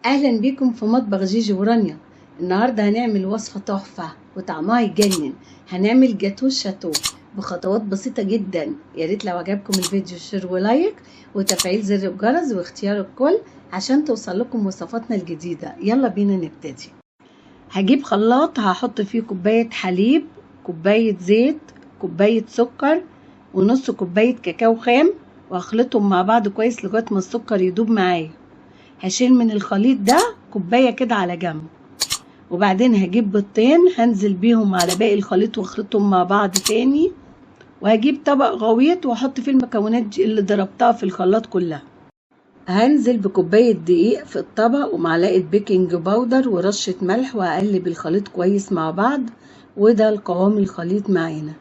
اهلا بيكم في مطبخ جيجي ورانيا. النهارده هنعمل وصفه تحفه وطعمها يجنن. هنعمل جاتو شاتو بخطوات بسيطه جدا. يا ريت لو عجبكم الفيديو شير ولايك وتفعيل زر الجرس واختيار الكل عشان توصل لكم وصفاتنا الجديده. يلا بينا نبتدي. هجيب خلاط هحط فيه كوبايه حليب، كوبايه زيت، كوبايه سكر، ونص كوبايه كاكاو خام، واخلطهم مع بعض كويس لغايه ما السكر يدوب معايا. هشيل من الخليط ده كوباية كده على جنب، وبعدين هجيب بيضتين هنزل بيهم على باقي الخليط واخلطهم مع بعض تاني، وهجيب طبق غويط واحط فيه المكونات اللي ضربتها في الخلاط كلها. هنزل بكوباية دقيق في الطبق ومعلقة بيكنج باودر ورشة ملح، وهقلب الخليط كويس مع بعض. وده القوام الخليط معانا.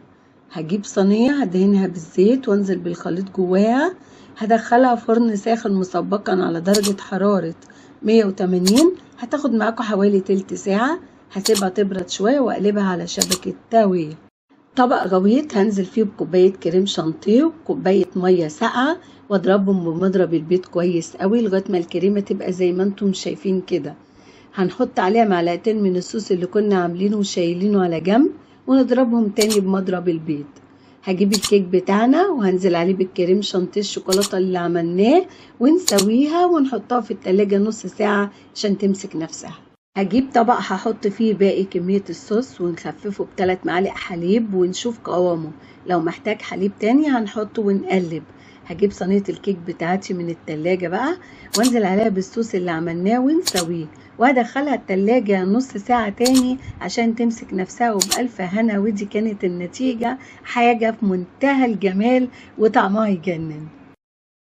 هجيب صينية هدهنها بالزيت وانزل بالخليط جواها. هدخلها فرن ساخن مسبقا على درجة حرارة 180. هتاخد معاكم حوالي تلت ساعة. هسيبها تبرد شوية واقلبها على شبكة تاوية. طبق غويط هنزل فيه بكوباية كريم شانتيه وكوباية مية ساقعة، واضربهم بمضرب البيض كويس قوي لغاية ما الكريمة تبقى زي ما انتم شايفين كده. هنحط عليها معلقتين من الصوص اللي كنا عاملينه وشايلينه على جنب، ونضربهم تاني بمضرب البيض. هجيب الكيك بتاعنا وهنزل عليه بالكريم شانتيه الشوكولاتة اللي عملناه، ونسويها ونحطها في التلاجة نص ساعة عشان تمسك نفسها. هجيب طبق هحط فيه باقي كمية الصوص ونخففه ب3 معالق حليب ونشوف قوامه. لو محتاج حليب تاني هنحطه ونقلب. هجيب صينية الكيك بتاعتي من التلاجة بقى وانزل عليها بالصوص اللي عملناه ونسويه، وهدخلها التلاجة نص ساعة تاني عشان تمسك نفسها. وبألف هنا. ودي كانت النتيجة، حاجة في منتهى الجمال وطعمها يجنن.